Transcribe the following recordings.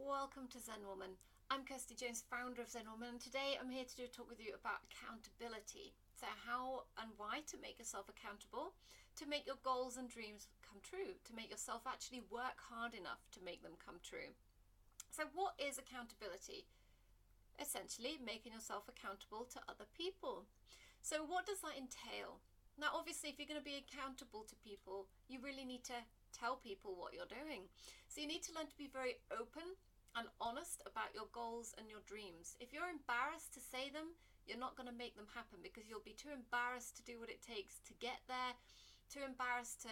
Welcome to Zen Woman. I'm Kirsty Jones, founder of Zen Woman, and today I'm here to do a talk with you about accountability. So how and why to make yourself accountable, to make your goals and dreams come true, to make yourself actually work hard enough to make them come true. So what is accountability? Essentially, making yourself accountable to other people. So what does that entail? Now, obviously, if you're going to be accountable to people, you really need to tell people what you're doing. So you need to learn to be very open and honest about your goals and your dreams. If you're embarrassed to say them, you're not going to make them happen because you'll be too embarrassed to do what it takes to get there, too embarrassed to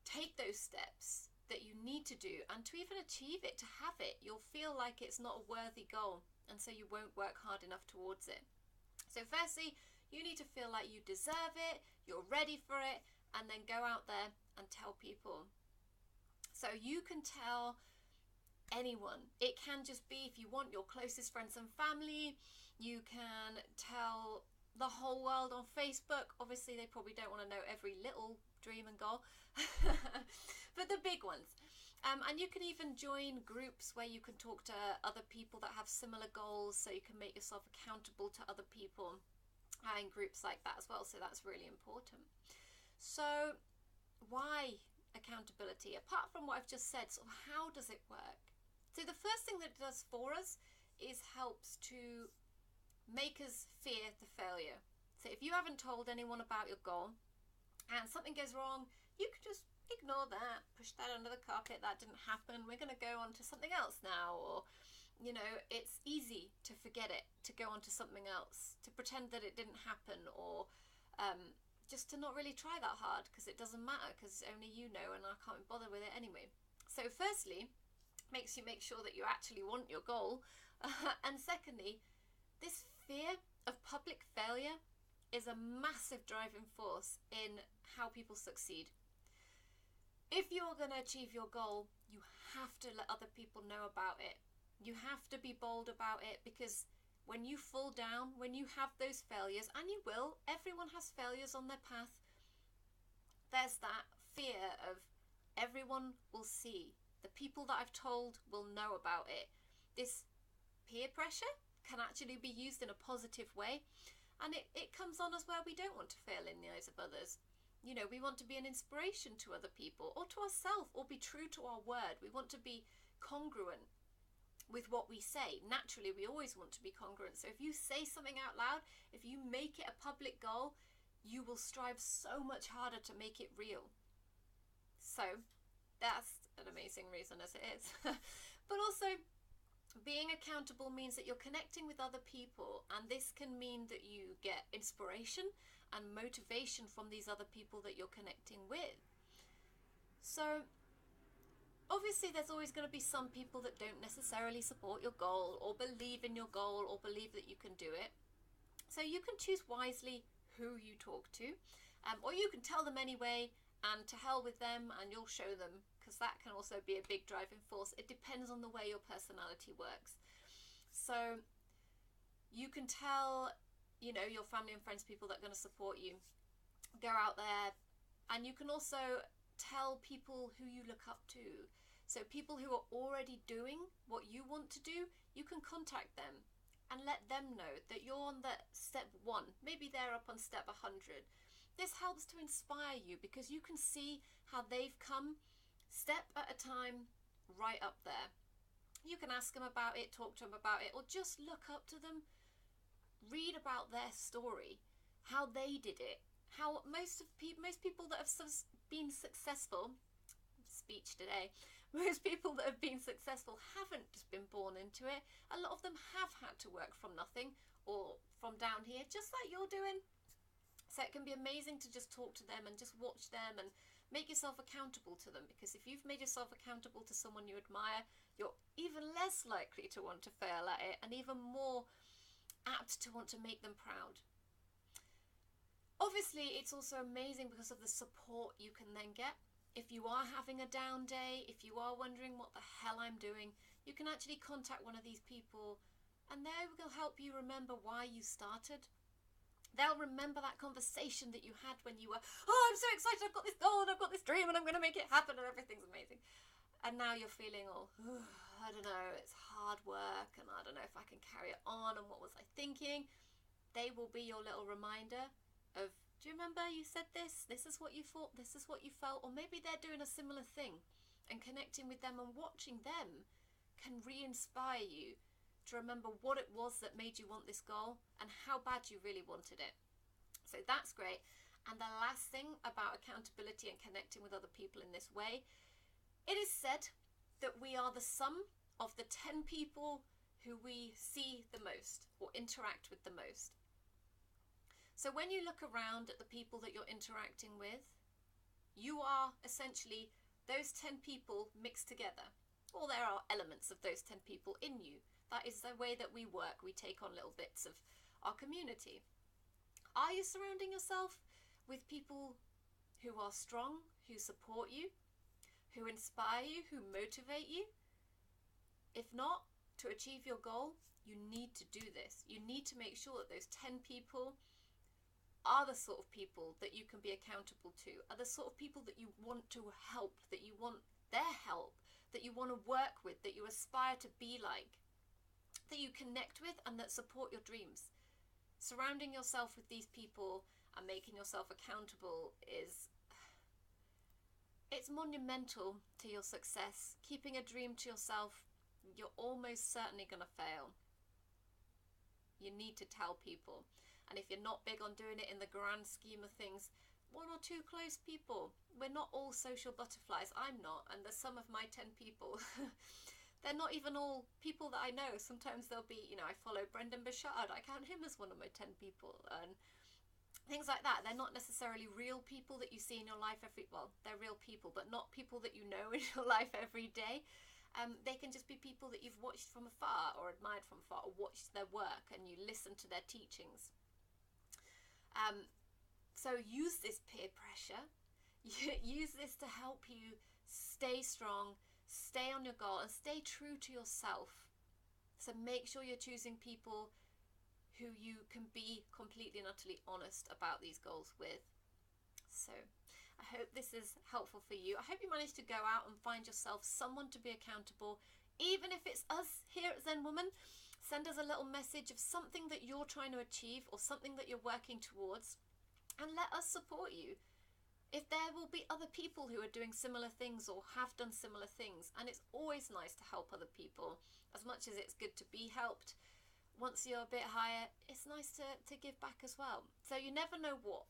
take those steps that you need to do and to even achieve it, to have it. You'll feel like it's not a worthy goal, and so you won't work hard enough towards it. So firstly, you need to feel like you deserve it, you're ready for it, and then go out there and tell people. So you can tell anyone. It can just be, if you want, your closest friends and family. You can tell the whole world on Facebook. Obviously, they probably don't want to know every little dream and goal, but the big ones. And you can even join groups where you can talk to other people that have similar goals, so you can make yourself accountable to other people in groups like that as well. So that's really important. So why accountability? Apart from what I've just said, so how does it work? So the first thing that it does for us is helps to make us fear the failure. So if you haven't told anyone about your goal and something goes wrong, you can just ignore that, push that under the carpet. That didn't happen. We're going to go on to something else now. Or, it's easy to forget it, to go on to something else, to pretend that it didn't happen, or just to not really try that hard because it doesn't matter, because only you know and I can't bother with it anyway. So firstly, makes you make sure that you actually want your goal. And secondly, this fear of public failure is a massive driving force in how people succeed. If you're going to achieve your goal, you have to let other people know about it. You have to be bold about it, because when you fall down, when you have those failures, and you will, everyone has failures on their path, there's that fear of everyone will see. The people that I've told will know about it. This peer pressure can actually be used in a positive way, and it comes on as well. We don't want to fail in the eyes of others. We want to be an inspiration to other people, or to ourselves, or be true to our word. We want to be congruent with what we say. Naturally, we always want to be congruent. So if you say something out loud, if you make it a public goal, you will strive so much harder to make it real. So that's an amazing reason as it is. But also, being accountable means that you're connecting with other people, and this can mean that you get inspiration and motivation from these other people that you're connecting with. So obviously there's always going to be some people that don't necessarily support your goal, or believe in your goal, or believe that you can do it. So you can choose wisely who you talk to, or you can tell them anyway, and to hell with them, and you'll show them, because that can also be a big driving force. It depends on the way your personality works. So you can tell, your family and friends, people that are going to support you, go out there, and you can also tell people who you look up to. So people who are already doing what you want to do, you can contact them and let them know that you're on that step 1. Maybe they're up on step 100. This helps to inspire you, because you can see how they've come step at a time right up there. You can ask them about it, talk to them about it, or just look up to them, read about their story, how they did it, how most people that have been successful, speech today, most people that have been successful haven't just been born into it. A lot of them have had to work from nothing, or from down here, just like you're doing. So it can be amazing to just talk to them and just watch them and make yourself accountable to them, because if you've made yourself accountable to someone you admire, you're even less likely to want to fail at it, and even more apt to want to make them proud. Obviously, it's also amazing because of the support you can then get. If you are having a down day, if you are wondering what the hell I'm doing, you can actually contact one of these people, and they will help you remember why you started. They'll remember that conversation that you had when you were, I'm so excited, I've got this goal and I've got this dream and I'm going to make it happen and everything's amazing. and now you're feeling all, I don't know, it's hard work and I don't know if I can carry it on and what was I thinking. They will be your little reminder of, do you remember you said this? This is what you thought, this is what you felt. Or maybe they're doing a similar thing, and connecting with them and watching them can re-inspire you to remember what it was that made you want this goal and how bad you really wanted it. So that's great. And the last thing about accountability and connecting with other people in this way, it is said that we are the sum of the 10 people who we see the most or interact with the most. So when you look around at the people that you're interacting with, you are essentially those 10 people mixed together. Or there are elements of those 10 people in you. That is the way that we work. We take on little bits of our community. Are you surrounding yourself with people who are strong, who support you, who inspire you, who motivate you? If not, to achieve your goal, you need to do this. You need to make sure that those 10 people are the sort of people that you can be accountable to, are the sort of people that you want to help, that you want their help, that you want to work with, that you aspire to be like, that you connect with and that support your dreams. Surrounding yourself with these people and making yourself accountable it's monumental to your success. Keeping a dream to yourself, you're almost certainly going to fail. You need to tell people. And if you're not big on doing it in the grand scheme of things, 1 or 2 close people. We're not all social butterflies. I'm not. And there's some of my 10 people. They're not even all people that I know. Sometimes they'll be, I follow Brendan Bouchard. I count him as one of my 10 people. And things like that. They're not necessarily real people that you see in your life they're real people, but not people that you know in your life every day. They can just be people that you've watched from afar or admired from afar or watched their work and you listen to their teachings. So use this peer pressure. Use this to help you stay strong, stay on your goal and stay true to yourself. So make sure you're choosing people who you can be completely and utterly honest about these goals with. So I hope this is helpful for you. I hope you managed to go out and find yourself someone to be accountable, even if it's us here at Zen Woman. Send us a little message of something that you're trying to achieve or something that you're working towards, and let us support you. If there will be other people who are doing similar things or have done similar things, and it's always nice to help other people, as much as it's good to be helped. Once you're a bit higher, it's nice to give back as well. So you never know what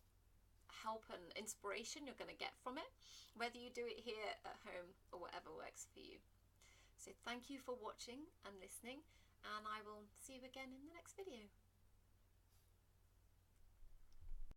help and inspiration you're going to get from it, whether you do it here at home or whatever works for you. So thank you for watching and listening, and I will see you again in the next video.